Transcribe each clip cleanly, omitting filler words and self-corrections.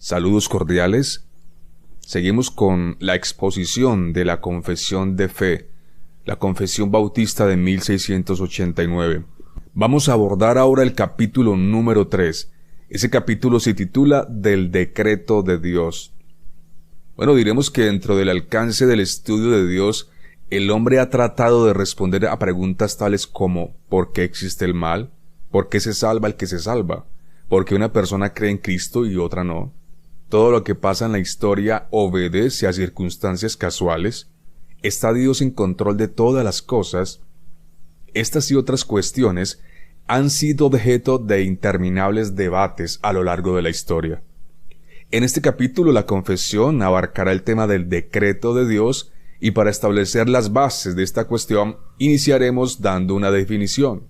Saludos cordiales. Seguimos con la exposición de la Confesión de Fe, la Confesión Bautista de 1689. Vamos a abordar ahora el capítulo número 3. Ese capítulo se titula Del Decreto de Dios. Bueno, diremos que dentro del alcance del estudio de Dios, el hombre ha tratado de responder a preguntas tales como ¿por qué existe el mal? ¿Por qué se salva el que se salva? ¿Por qué una persona cree en Cristo y otra no? ¿Todo lo que pasa en la historia obedece a circunstancias casuales? ¿Está Dios en control de todas las cosas? Estas y otras cuestiones han sido objeto de interminables debates a lo largo de la historia. En este capítulo la confesión abarcará el tema del decreto de Dios y para establecer las bases de esta cuestión iniciaremos dando una definición.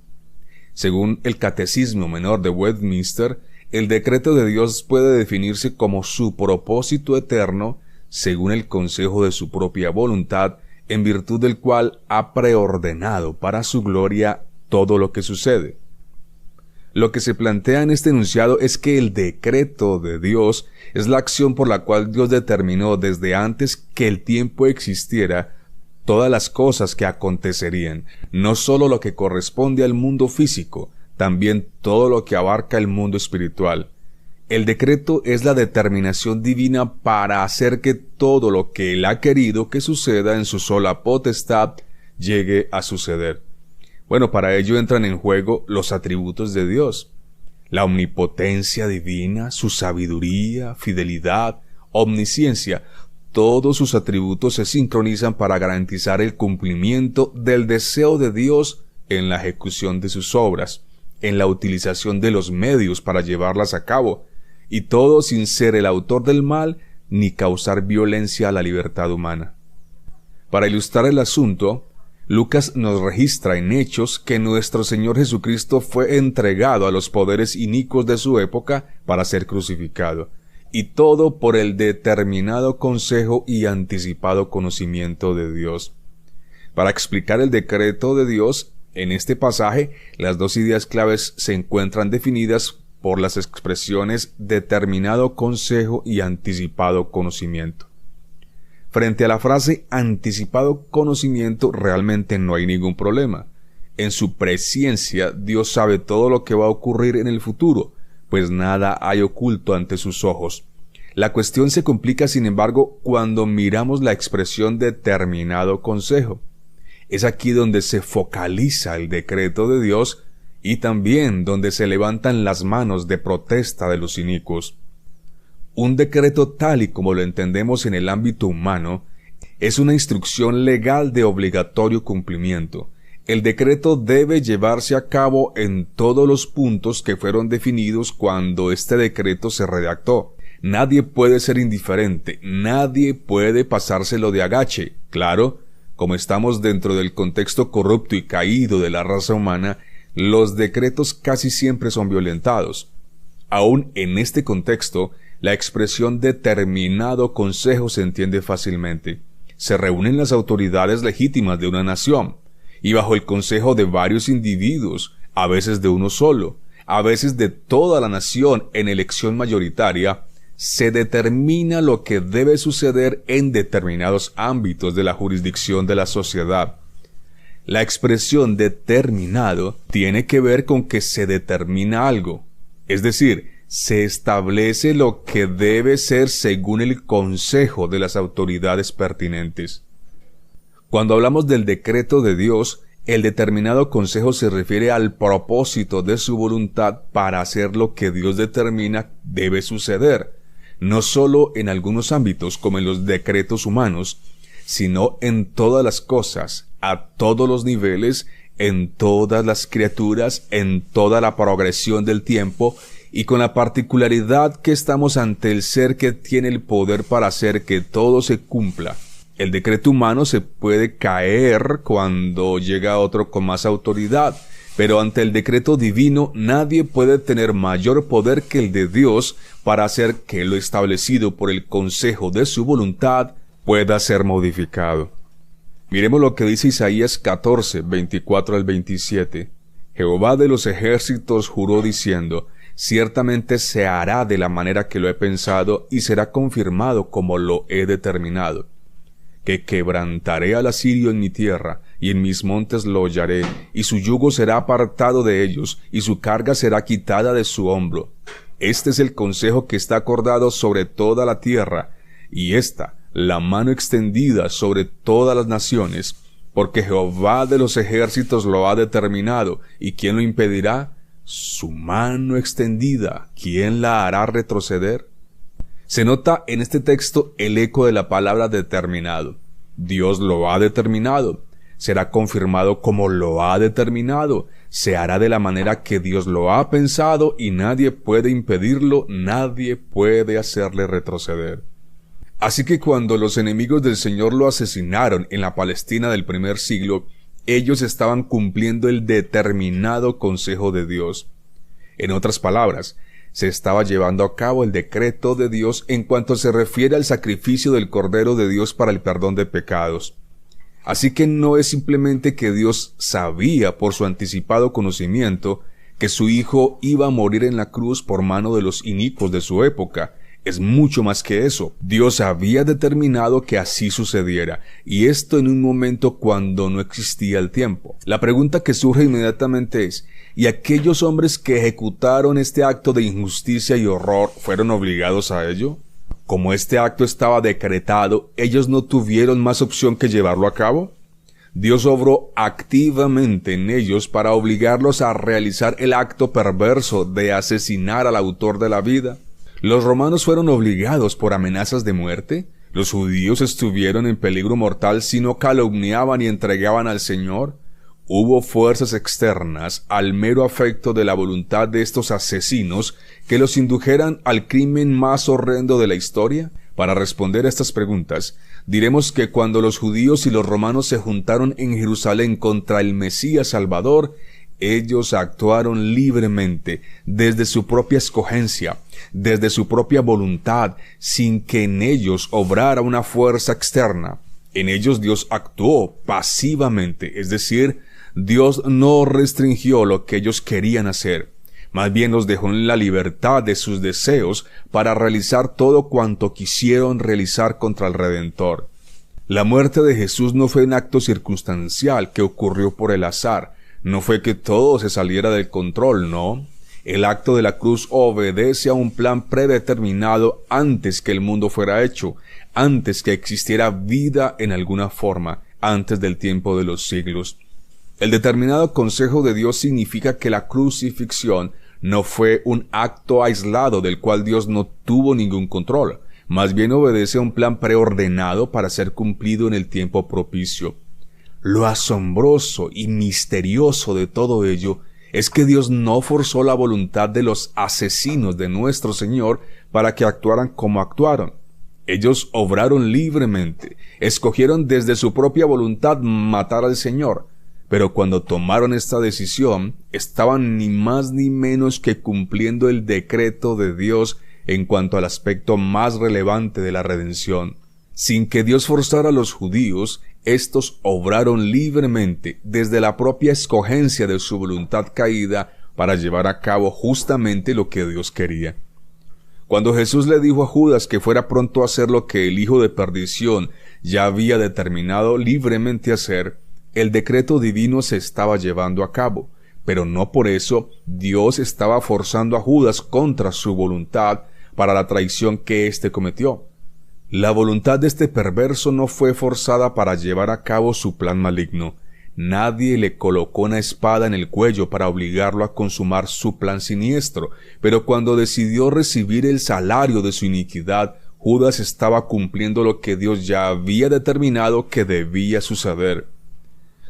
Según el Catecismo Menor de Westminster, el decreto de Dios puede definirse como su propósito eterno según el consejo de su propia voluntad, en virtud del cual ha preordenado para su gloria todo lo que sucede. Lo que se plantea en este enunciado es que el decreto de Dios es la acción por la cual Dios determinó desde antes que el tiempo existiera todas las cosas que acontecerían, no solo lo que corresponde al mundo físico, también todo lo que abarca el mundo espiritual. El decreto es la determinación divina para hacer que todo lo que Él ha querido que suceda en su sola potestad llegue a suceder. Bueno, para ello entran en juego los atributos de Dios. La omnipotencia divina, su sabiduría, fidelidad, omnisciencia, todos sus atributos se sincronizan para garantizar el cumplimiento del deseo de Dios en la ejecución de sus obras, en la utilización de los medios para llevarlas a cabo, y todo sin ser el autor del mal ni causar violencia a la libertad humana. Para ilustrar el asunto, Lucas nos registra en Hechos que nuestro Señor Jesucristo fue entregado a los poderes inicuos de su época para ser crucificado, y todo por el determinado consejo y anticipado conocimiento de Dios. Para explicar el decreto de Dios, en este pasaje, las dos ideas claves se encuentran definidas por las expresiones determinado consejo y anticipado conocimiento. Frente a la frase anticipado conocimiento realmente no hay ningún problema. En su presciencia Dios sabe todo lo que va a ocurrir en el futuro, pues nada hay oculto ante sus ojos. La cuestión se complica sin embargo cuando miramos la expresión determinado consejo. Es aquí donde se focaliza el decreto de Dios y también donde se levantan las manos de protesta de los inicuos. Un decreto tal y como lo entendemos en el ámbito humano es una instrucción legal de obligatorio cumplimiento. El decreto debe llevarse a cabo en todos los puntos que fueron definidos cuando este decreto se redactó. Nadie puede ser indiferente, nadie puede pasárselo de agache. Claro, como estamos dentro del contexto corrupto y caído de la raza humana, los decretos casi siempre son violentados. Aún en este contexto, la expresión determinado consejo se entiende fácilmente. Se reúnen las autoridades legítimas de una nación, y bajo el consejo de varios individuos, a veces de uno solo, a veces de toda la nación en elección mayoritaria, se determina lo que debe suceder en determinados ámbitos de la jurisdicción de la sociedad. La expresión determinado tiene que ver con que se determina algo, es decir, se establece lo que debe ser según el consejo de las autoridades pertinentes. Cuando hablamos del decreto de Dios, el determinado consejo se refiere al propósito de su voluntad para hacer lo que Dios determina debe suceder, no solo en algunos ámbitos como en los decretos humanos, sino en todas las cosas, a todos los niveles, en todas las criaturas, en toda la progresión del tiempo, y con la particularidad que estamos ante el ser que tiene el poder para hacer que todo se cumpla. El decreto humano se puede caer cuando llega otro con más autoridad, pero ante el decreto divino nadie puede tener mayor poder que el de Dios para hacer que lo establecido por el consejo de su voluntad pueda ser modificado. Miremos lo que dice Isaías 14, 24 al 27. Jehová de los ejércitos juró diciendo: ciertamente se hará de la manera que lo he pensado y será confirmado como lo he determinado. Que quebrantaré al asirio en mi tierra, y en mis montes lo hollaré, y su yugo será apartado de ellos, y su carga será quitada de su hombro. Este es el consejo que está acordado sobre toda la tierra, y esta, la mano extendida sobre todas las naciones, porque Jehová de los ejércitos lo ha determinado, ¿y quién lo impedirá? Su mano extendida, ¿quién la hará retroceder? Se nota en este texto el eco de la palabra determinado. Dios lo ha determinado. Será confirmado como lo ha determinado. Se hará de la manera que Dios lo ha pensado y nadie puede impedirlo, nadie puede hacerle retroceder. Así que cuando los enemigos del Señor lo asesinaron en la Palestina del primer siglo, ellos estaban cumpliendo el determinado consejo de Dios. En otras palabras, se estaba llevando a cabo el decreto de Dios en cuanto se refiere al sacrificio del Cordero de Dios para el perdón de pecados. Así que no es simplemente que Dios sabía por su anticipado conocimiento que su Hijo iba a morir en la cruz por mano de los inicuos de su época. Es mucho más que eso. Dios había determinado que así sucediera, y esto en un momento cuando no existía el tiempo. La pregunta que surge inmediatamente es, ¿y aquellos hombres que ejecutaron este acto de injusticia y horror fueron obligados a ello? Como este acto estaba decretado, ¿ellos no tuvieron más opción que llevarlo a cabo? Dios obró activamente en ellos para obligarlos a realizar el acto perverso de asesinar al autor de la vida. ¿Los romanos fueron obligados por amenazas de muerte? ¿Los judíos estuvieron en peligro mortal si no calumniaban y entregaban al Señor? ¿Hubo fuerzas externas al mero afecto de la voluntad de estos asesinos que los indujeran al crimen más horrendo de la historia? Para responder a estas preguntas, diremos que cuando los judíos y los romanos se juntaron en Jerusalén contra el Mesías Salvador, ellos actuaron libremente, desde su propia escogencia, desde su propia voluntad, sin que en ellos obrara una fuerza externa. En ellos Dios actuó pasivamente, es decir, Dios no restringió lo que ellos querían hacer, más bien los dejó en la libertad de sus deseos para realizar todo cuanto quisieron realizar contra el Redentor. La muerte de Jesús no fue un acto circunstancial que ocurrió por el azar, no fue que todo se saliera del control, no. El acto de la cruz obedece a un plan predeterminado antes que el mundo fuera hecho, antes que existiera vida en alguna forma, antes del tiempo de los siglos. El determinado consejo de Dios significa que la crucifixión no fue un acto aislado del cual Dios no tuvo ningún control, más bien obedece a un plan preordenado para ser cumplido en el tiempo propicio. Lo asombroso y misterioso de todo ello es que Dios no forzó la voluntad de los asesinos de nuestro Señor para que actuaran como actuaron. Ellos obraron libremente, escogieron desde su propia voluntad matar al Señor, pero cuando tomaron esta decisión, estaban ni más ni menos que cumpliendo el decreto de Dios en cuanto al aspecto más relevante de la redención. Sin que Dios forzara a los judíos, estos obraron libremente desde la propia escogencia de su voluntad caída para llevar a cabo justamente lo que Dios quería. Cuando Jesús le dijo a Judas que fuera pronto a hacer lo que el hijo de perdición ya había determinado libremente hacer, el decreto divino se estaba llevando a cabo, pero no por eso Dios estaba forzando a Judas contra su voluntad para la traición que éste cometió. La voluntad de este perverso no fue forzada para llevar a cabo su plan maligno. Nadie le colocó una espada en el cuello para obligarlo a consumar su plan siniestro, pero cuando decidió recibir el salario de su iniquidad, Judas estaba cumpliendo lo que Dios ya había determinado que debía suceder.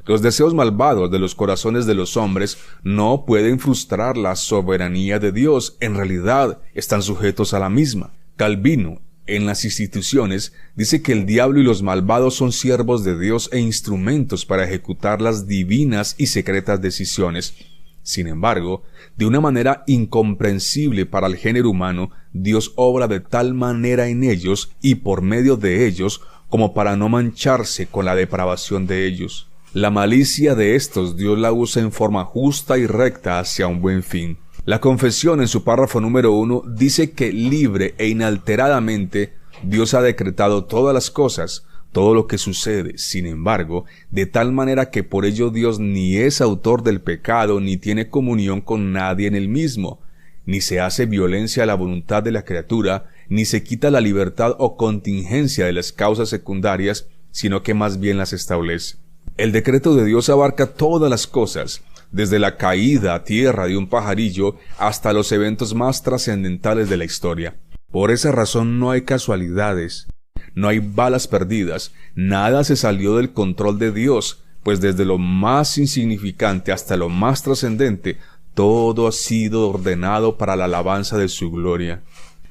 Los deseos malvados de los corazones de los hombres no pueden frustrar la soberanía de Dios, en realidad están sujetos a la misma. Calvino, en las instituciones, dice que el diablo y los malvados son siervos de Dios e instrumentos para ejecutar las divinas y secretas decisiones. Sin embargo, de una manera incomprensible para el género humano, Dios obra de tal manera en ellos y por medio de ellos como para no mancharse con la depravación de ellos. La malicia de estos Dios la usa en forma justa y recta hacia un buen fin. La confesión en su párrafo número 1 dice que libre e inalteradamente Dios ha decretado todas las cosas, todo lo que sucede, sin embargo, de tal manera que por ello Dios ni es autor del pecado ni tiene comunión con nadie en el mismo, ni se hace violencia a la voluntad de la criatura, ni se quita la libertad o contingencia de las causas secundarias, sino que más bien las establece. El decreto de Dios abarca todas las cosas, desde la caída a tierra de un pajarillo hasta los eventos más trascendentales de la historia. Por esa razón no hay casualidades, no hay balas perdidas, nada se salió del control de Dios, pues desde lo más insignificante hasta lo más trascendente, todo ha sido ordenado para la alabanza de su gloria.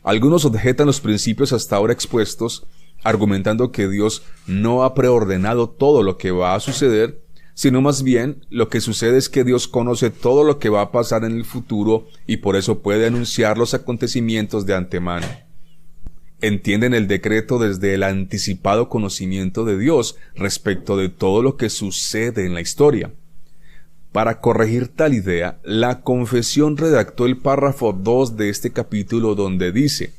Algunos objetan los principios hasta ahora expuestos, argumentando que Dios no ha preordenado todo lo que va a suceder, sino más bien lo que sucede es que Dios conoce todo lo que va a pasar en el futuro y por eso puede anunciar los acontecimientos de antemano. Entienden el decreto desde el anticipado conocimiento de Dios respecto de todo lo que sucede en la historia. Para corregir tal idea, la confesión redactó el párrafo 2 de este capítulo donde dice: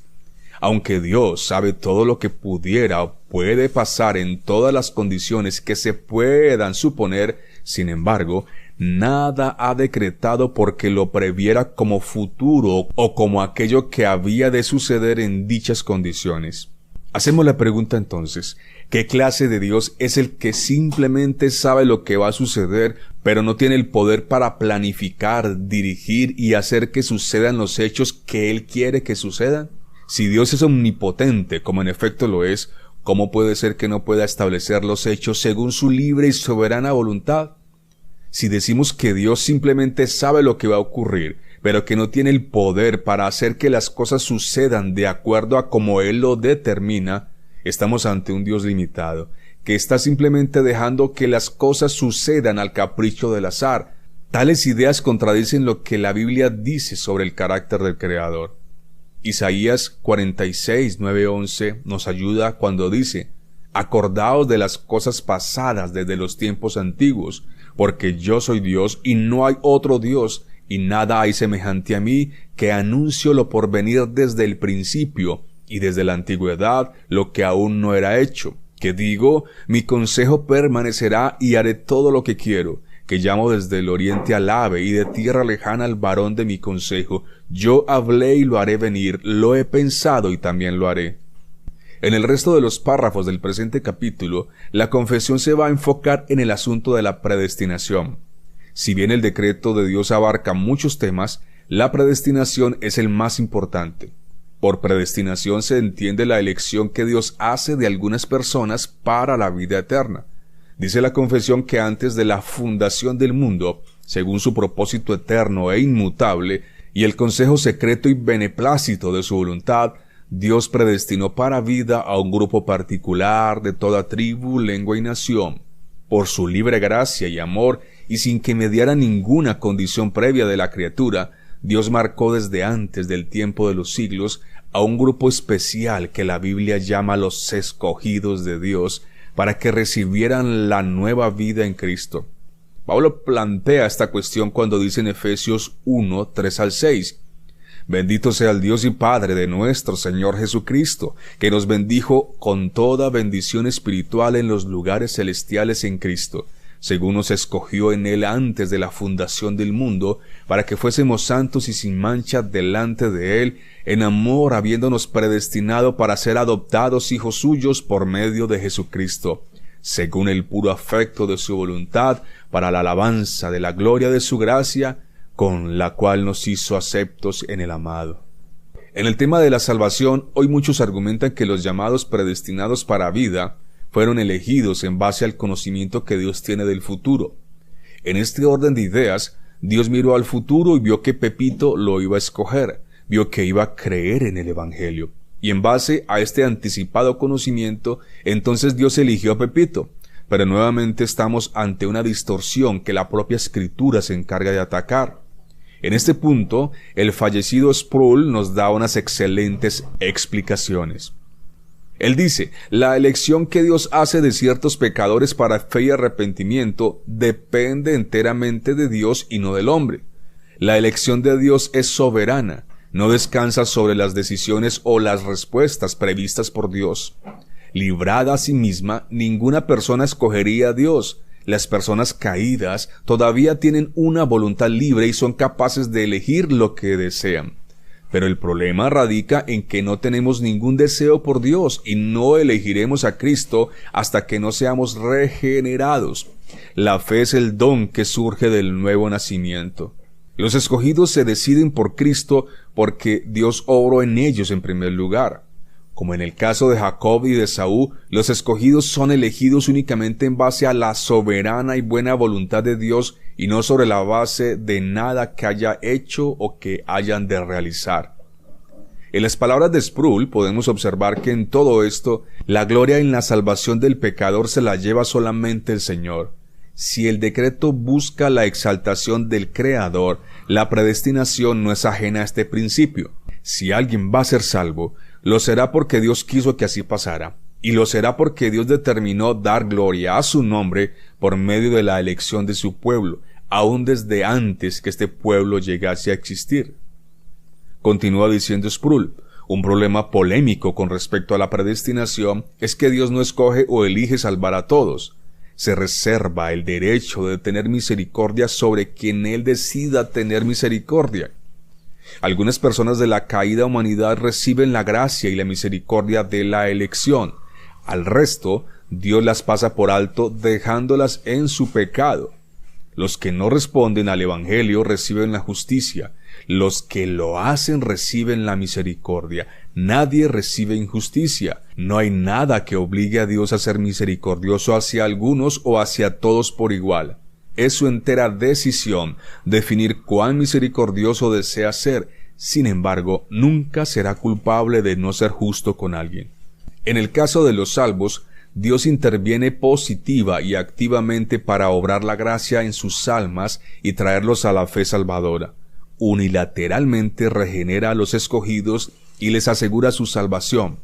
aunque Dios sabe todo lo que pudiera o puede pasar en todas las condiciones que se puedan suponer, sin embargo, nada ha decretado porque lo previera como futuro o como aquello que había de suceder en dichas condiciones. Hacemos la pregunta entonces: ¿qué clase de Dios es el que simplemente sabe lo que va a suceder, pero no tiene el poder para planificar, dirigir y hacer que sucedan los hechos que Él quiere que sucedan? Si Dios es omnipotente, como en efecto lo es, ¿cómo puede ser que no pueda establecer los hechos según su libre y soberana voluntad? Si decimos que Dios simplemente sabe lo que va a ocurrir, pero que no tiene el poder para hacer que las cosas sucedan de acuerdo a como Él lo determina, estamos ante un Dios limitado, que está simplemente dejando que las cosas sucedan al capricho del azar. Tales ideas contradicen lo que la Biblia dice sobre el carácter del Creador. Isaías 46, 9-11 nos ayuda cuando dice: acordaos de las cosas pasadas desde los tiempos antiguos, porque yo soy Dios y no hay otro Dios, y nada hay semejante a mí, que anuncio lo por venir desde el principio, y desde la antigüedad lo que aún no era hecho, que digo, mi consejo permanecerá y haré todo lo que quiero, que llamo desde el oriente al ave y de tierra lejana al varón de mi consejo. Yo hablé y lo haré venir, lo he pensado y también lo haré. En el resto de los párrafos del presente capítulo, la confesión se va a enfocar en el asunto de la predestinación. Si bien el decreto de Dios abarca muchos temas, la predestinación es el más importante. Por predestinación se entiende la elección que Dios hace de algunas personas para la vida eterna. Dice la confesión que antes de la fundación del mundo, según su propósito eterno e inmutable, y el consejo secreto y beneplácito de su voluntad, Dios predestinó para vida a un grupo particular de toda tribu, lengua y nación. Por su libre gracia y amor, y sin que mediara ninguna condición previa de la criatura, Dios marcó desde antes del tiempo de los siglos a un grupo especial que la Biblia llama los escogidos de Dios, para que recibieran la nueva vida en Cristo. Pablo plantea esta cuestión cuando dice en Efesios 1, 3-6, bendito sea el Dios y Padre de nuestro Señor Jesucristo, que nos bendijo con toda bendición espiritual en los lugares celestiales en Cristo, según nos escogió en Él antes de la fundación del mundo, para que fuésemos santos y sin mancha delante de Él, en amor habiéndonos predestinado para ser adoptados hijos suyos por medio de Jesucristo, según el puro afecto de su voluntad, para la alabanza de la gloria de su gracia, con la cual nos hizo aceptos en el amado. En el tema de la salvación, hoy muchos argumentan que los llamados predestinados para vida fueron elegidos en base al conocimiento que Dios tiene del futuro. En este orden de ideas, Dios miró al futuro y vio que Pepito lo iba a escoger, vio que iba a creer en el Evangelio. Y en base a este anticipado conocimiento, entonces Dios eligió a Pepito. Pero nuevamente estamos ante una distorsión que la propia Escritura se encarga de atacar. En este punto, el fallecido Sproul nos da unas excelentes explicaciones. Él dice, la elección que Dios hace de ciertos pecadores para fe y arrepentimiento depende enteramente de Dios y no del hombre. La elección de Dios es soberana, no descansa sobre las decisiones o las respuestas previstas por Dios. Librada a sí misma, ninguna persona escogería a Dios. Las personas caídas todavía tienen una voluntad libre y son capaces de elegir lo que desean. Pero el problema radica en que no tenemos ningún deseo por Dios y no elegiremos a Cristo hasta que no seamos regenerados. La fe es el don que surge del nuevo nacimiento. Los escogidos se deciden por Cristo porque Dios obró en ellos en primer lugar. Como en el caso de Jacob y de Esaú, los escogidos son elegidos únicamente en base a la soberana y buena voluntad de Dios y no sobre la base de nada que haya hecho o que hayan de realizar. En las palabras de Sproul podemos observar que en todo esto, la gloria en la salvación del pecador se la lleva solamente el Señor. Si el decreto busca la exaltación del Creador, la predestinación no es ajena a este principio. Si alguien va a ser salvo, lo será porque Dios quiso que así pasara, y lo será porque Dios determinó dar gloria a su nombre por medio de la elección de su pueblo, aún desde antes que este pueblo llegase a existir. Continúa diciendo Sproul, un problema polémico con respecto a la predestinación es que Dios no escoge o elige salvar a todos. Se reserva el derecho de tener misericordia sobre quien Él decida tener misericordia. Algunas personas de la caída humanidad reciben la gracia y la misericordia de la elección. Al resto, Dios las pasa por alto dejándolas en su pecado. Los que no responden al Evangelio reciben la justicia. Los que lo hacen reciben la misericordia. Nadie recibe injusticia. No hay nada que obligue a Dios a ser misericordioso hacia algunos o hacia todos por igual. Es su entera decisión definir cuán misericordioso desea ser. Sin embargo, nunca será culpable de no ser justo con alguien. En el caso de los salvos, Dios interviene positiva y activamente para obrar la gracia en sus almas y traerlos a la fe salvadora. Unilateralmente regenera a los escogidos y les asegura su salvación.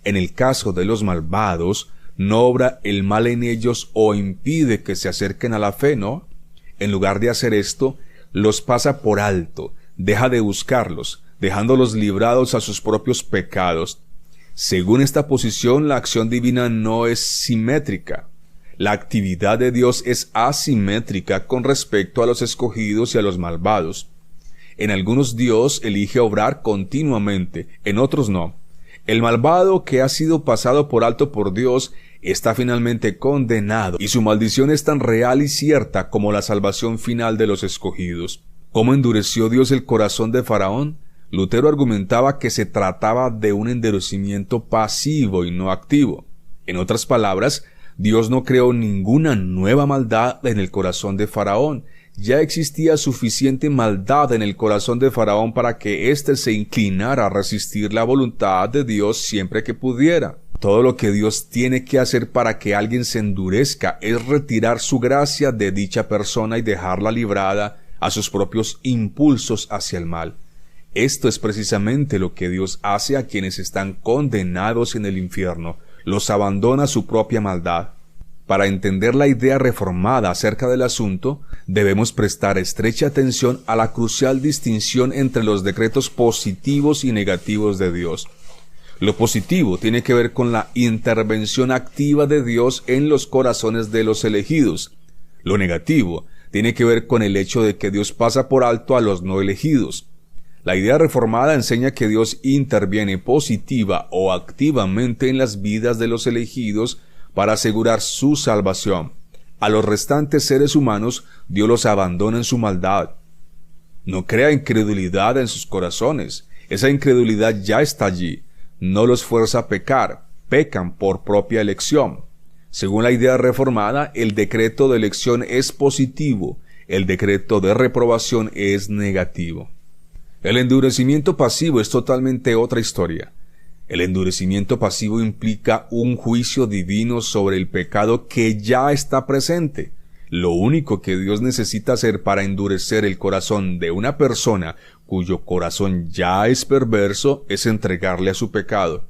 En el caso de los malvados, no obra el mal en ellos o impide que se acerquen a la fe, ¿no? En lugar de hacer esto, los pasa por alto, deja de buscarlos, dejándolos librados a sus propios pecados. Según esta posición, la acción divina no es simétrica. La actividad de Dios es asimétrica con respecto a los escogidos y a los malvados. En algunos Dios elige obrar continuamente, en otros no. El malvado que ha sido pasado por alto por Dios está finalmente condenado, y su maldición es tan real y cierta como la salvación final de los escogidos. ¿Cómo endureció Dios el corazón de Faraón? Lutero argumentaba que se trataba de un endurecimiento pasivo y no activo. En otras palabras, Dios no creó ninguna nueva maldad en el corazón de Faraón. Ya existía suficiente maldad en el corazón de Faraón para que éste se inclinara a resistir la voluntad de Dios siempre que pudiera. Todo lo que Dios tiene que hacer para que alguien se endurezca es retirar su gracia de dicha persona y dejarla librada a sus propios impulsos hacia el mal. Esto es precisamente lo que Dios hace a quienes están condenados en el infierno, los abandona a su propia maldad. Para entender la idea reformada acerca del asunto, debemos prestar estrecha atención a la crucial distinción entre los decretos positivos y negativos de Dios. Lo positivo tiene que ver con la intervención activa de Dios en los corazones de los elegidos. Lo negativo tiene que ver con el hecho de que Dios pasa por alto a los no elegidos. La idea reformada enseña que Dios interviene positiva o activamente en las vidas de los elegidos para asegurar su salvación. A los restantes seres humanos, Dios los abandona en su maldad. No crea incredulidad en sus corazones. Esa incredulidad ya está allí. No los fuerza a pecar. Pecan por propia elección. Según la idea reformada, el decreto de elección es positivo. El decreto de reprobación es negativo. El endurecimiento pasivo es totalmente otra historia. El endurecimiento pasivo implica un juicio divino sobre el pecado que ya está presente. Lo único que Dios necesita hacer para endurecer el corazón de una persona cuyo corazón ya es perverso es entregarle a su pecado.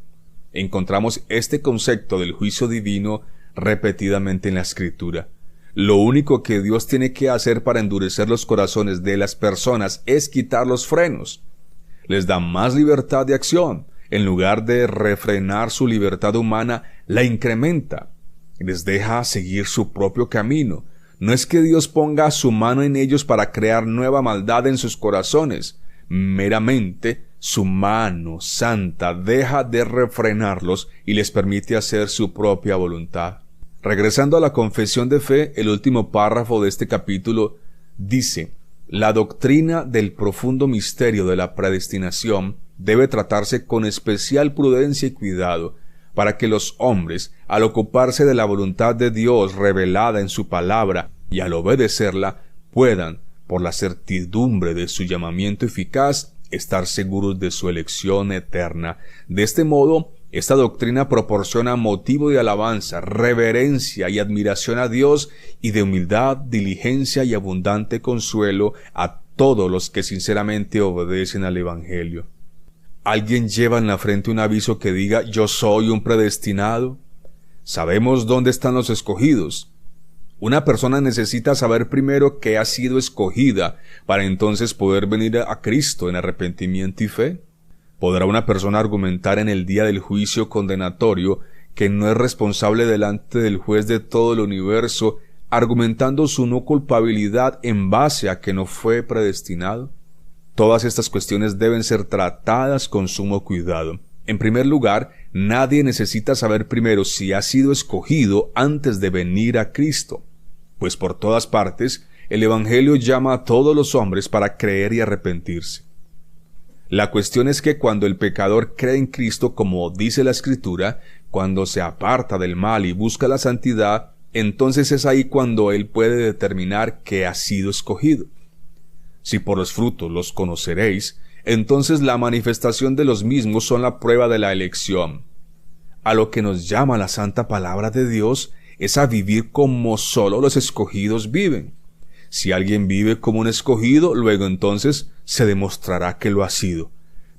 Encontramos este concepto del juicio divino repetidamente en la Escritura. Lo único que Dios tiene que hacer para endurecer los corazones de las personas es quitar los frenos. Les da más libertad de acción. En lugar de refrenar su libertad humana, la incrementa. Les deja seguir su propio camino. No es que Dios ponga su mano en ellos para crear nueva maldad en sus corazones. Meramente, su mano santa deja de refrenarlos y les permite hacer su propia voluntad. Regresando a la confesión de fe, el último párrafo de este capítulo dice: la doctrina del profundo misterio de la predestinación debe tratarse con especial prudencia y cuidado, para que los hombres, al ocuparse de la voluntad de Dios revelada en su palabra y al obedecerla, puedan, por la certidumbre de su llamamiento eficaz, estar seguros de su elección eterna. De este modo, esta doctrina proporciona motivo de alabanza, reverencia y admiración a Dios y de humildad, diligencia y abundante consuelo a todos los que sinceramente obedecen al Evangelio. ¿Alguien lleva en la frente un aviso que diga «Yo soy un predestinado»? Sabemos dónde están los escogidos. Una persona necesita saber primero que ha sido escogida para entonces poder venir a Cristo en arrepentimiento y fe. ¿Podrá una persona argumentar en el día del juicio condenatorio que no es responsable delante del juez de todo el universo, argumentando su no culpabilidad en base a que no fue predestinado? Todas estas cuestiones deben ser tratadas con sumo cuidado. En primer lugar, nadie necesita saber primero si ha sido escogido antes de venir a Cristo, pues por todas partes el Evangelio llama a todos los hombres para creer y arrepentirse. La cuestión es que cuando el pecador cree en Cristo, como dice la Escritura, cuando se aparta del mal y busca la santidad, entonces es ahí cuando él puede determinar que ha sido escogido. Si por los frutos los conoceréis, entonces la manifestación de los mismos son la prueba de la elección. A lo que nos llama la santa palabra de Dios es a vivir como solo los escogidos viven. Si alguien vive como un escogido, luego entonces se demostrará que lo ha sido.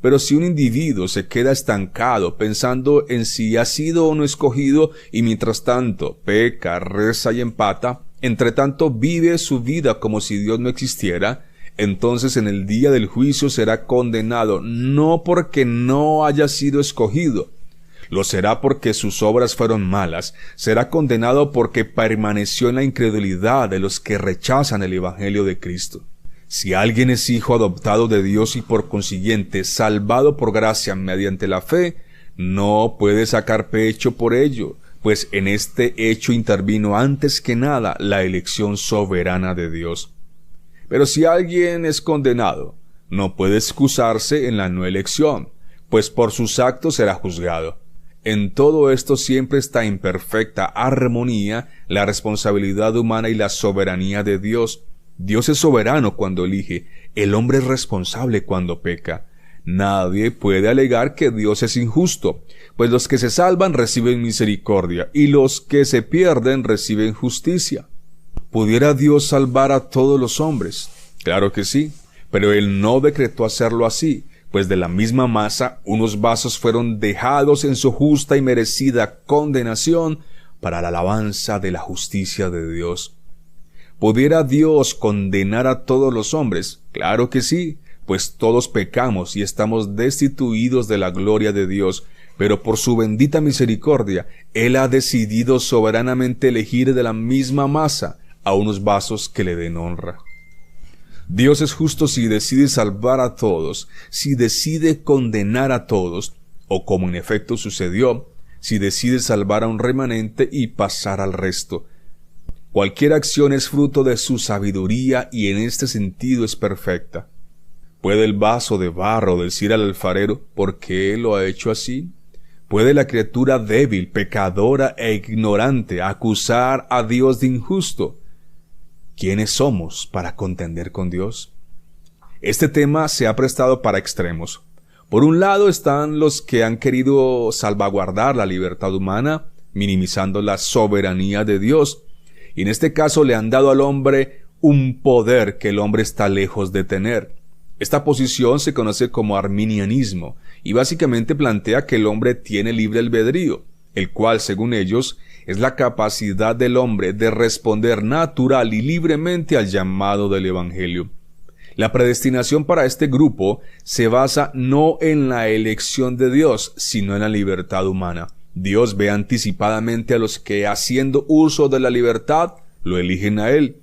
Pero si un individuo se queda estancado pensando en si ha sido o no escogido y mientras tanto peca, reza y empata, entre tanto vive su vida como si Dios no existiera, entonces en el día del juicio será condenado no porque no haya sido escogido, lo será porque sus obras fueron malas, será condenado porque permaneció en la incredulidad de los que rechazan el Evangelio de Cristo. Si alguien es hijo adoptado de Dios y por consiguiente salvado por gracia mediante la fe, no puede sacar pecho por ello, pues en este hecho intervino antes que nada la elección soberana de Dios. Pero si alguien es condenado, no puede excusarse en la no elección, pues por sus actos será juzgado. En todo esto siempre está en perfecta armonía la responsabilidad humana y la soberanía de Dios. Dios es soberano cuando elige, el hombre es responsable cuando peca. Nadie puede alegar que Dios es injusto, pues los que se salvan reciben misericordia y los que se pierden reciben justicia. ¿Pudiera Dios salvar a todos los hombres? Claro que sí, pero Él no decretó hacerlo así, pues de la misma masa unos vasos fueron dejados en su justa y merecida condenación para la alabanza de la justicia de Dios. ¿Pudiera Dios condenar a todos los hombres? Claro que sí, pues todos pecamos y estamos destituidos de la gloria de Dios, pero por su bendita misericordia, Él ha decidido soberanamente elegir de la misma masa a unos vasos que le den honra. Dios es justo si decide salvar a todos, si decide condenar a todos, o como en efecto sucedió, si decide salvar a un remanente y pasar al resto. Cualquier acción es fruto de su sabiduría y en este sentido es perfecta. ¿Puede el vaso de barro decir al alfarero por qué lo ha hecho así? ¿Puede la criatura débil, pecadora e ignorante acusar a Dios de injusto? ¿Quiénes somos para contender con Dios? Este tema se ha prestado para extremos. Por un lado están los que han querido salvaguardar la libertad humana, minimizando la soberanía de Dios, y en este caso le han dado al hombre un poder que el hombre está lejos de tener. Esta posición se conoce como arminianismo, y básicamente plantea que el hombre tiene libre albedrío, el cual, según ellos, es la capacidad del hombre de responder natural y libremente al llamado del Evangelio. La predestinación para este grupo se basa no en la elección de Dios, sino en la libertad humana. Dios ve anticipadamente a los que, haciendo uso de la libertad, lo eligen a Él.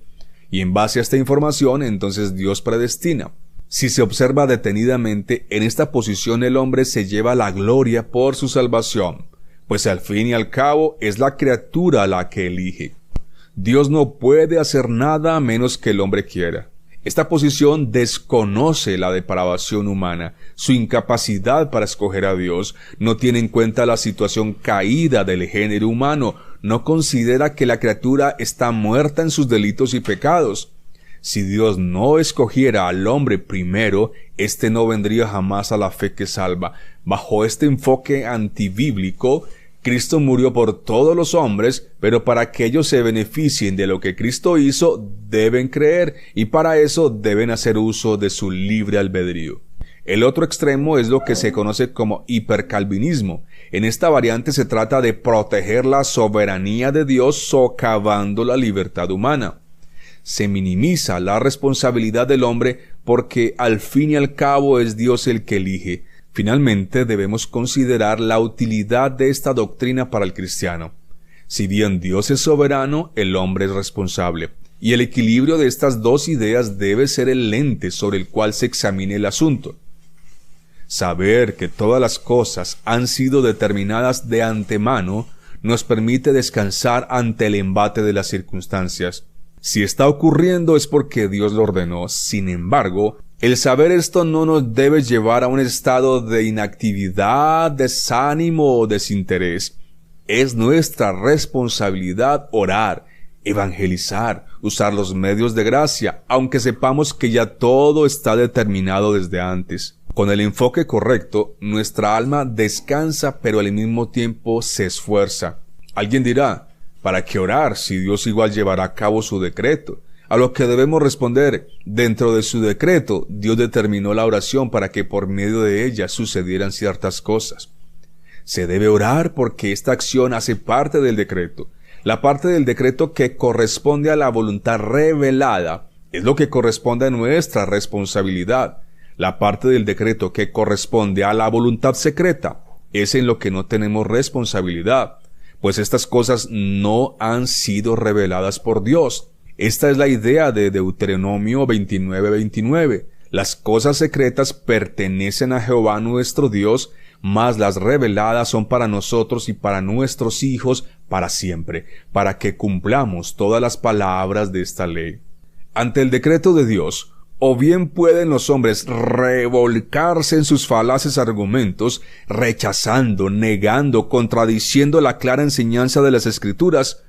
Y en base a esta información, entonces Dios predestina. Si se observa detenidamente, en esta posición el hombre se lleva la gloria por su salvación, pues al fin y al cabo es la criatura la que elige. Dios no puede hacer nada a menos que el hombre quiera. Esta posición desconoce la depravación humana, su incapacidad para escoger a Dios, no tiene en cuenta la situación caída del género humano, no considera que la criatura está muerta en sus delitos y pecados. Si Dios no escogiera al hombre primero, éste no vendría jamás a la fe que salva. Bajo este enfoque antibíblico, Cristo murió por todos los hombres, pero para que ellos se beneficien de lo que Cristo hizo, deben creer, y para eso deben hacer uso de su libre albedrío. El otro extremo es lo que se conoce como hipercalvinismo. En esta variante se trata de proteger la soberanía de Dios socavando la libertad humana. Se minimiza la responsabilidad del hombre porque al fin y al cabo es Dios el que elige. Finalmente, debemos considerar la utilidad de esta doctrina para el cristiano. Si bien Dios es soberano, el hombre es responsable, y el equilibrio de estas dos ideas debe ser el lente sobre el cual se examine el asunto. Saber que todas las cosas han sido determinadas de antemano nos permite descansar ante el embate de las circunstancias. Si está ocurriendo es porque Dios lo ordenó. Sin embargo, el saber esto no nos debe llevar a un estado de inactividad, desánimo o desinterés. Es nuestra responsabilidad orar, evangelizar, usar los medios de gracia, aunque sepamos que ya todo está determinado desde antes. Con el enfoque correcto, nuestra alma descansa, pero al mismo tiempo se esfuerza. Alguien dirá, ¿para qué orar si Dios igual llevará a cabo su decreto? A lo que debemos responder, dentro de su decreto, Dios determinó la oración para que por medio de ella sucedieran ciertas cosas. Se debe orar porque esta acción hace parte del decreto. La parte del decreto que corresponde a la voluntad revelada es lo que corresponde a nuestra responsabilidad. La parte del decreto que corresponde a la voluntad secreta es en lo que no tenemos responsabilidad, pues estas cosas no han sido reveladas por Dios. Esta es la idea de Deuteronomio 29:29. Las cosas secretas pertenecen a Jehová nuestro Dios, mas las reveladas son para nosotros y para nuestros hijos para siempre, para que cumplamos todas las palabras de esta ley. Ante el decreto de Dios, o bien pueden los hombres revolcarse en sus falaces argumentos, rechazando, negando, contradiciendo la clara enseñanza de las Escrituras,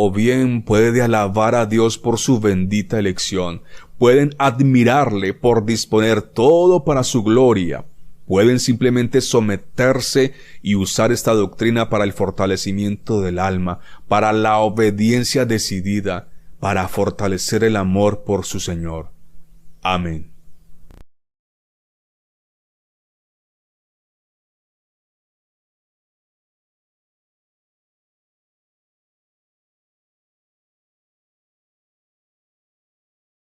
o bien puede alabar a Dios por su bendita elección. Pueden admirarle por disponer todo para su gloria. Pueden simplemente someterse y usar esta doctrina para el fortalecimiento del alma, para la obediencia decidida, para fortalecer el amor por su Señor. Amén.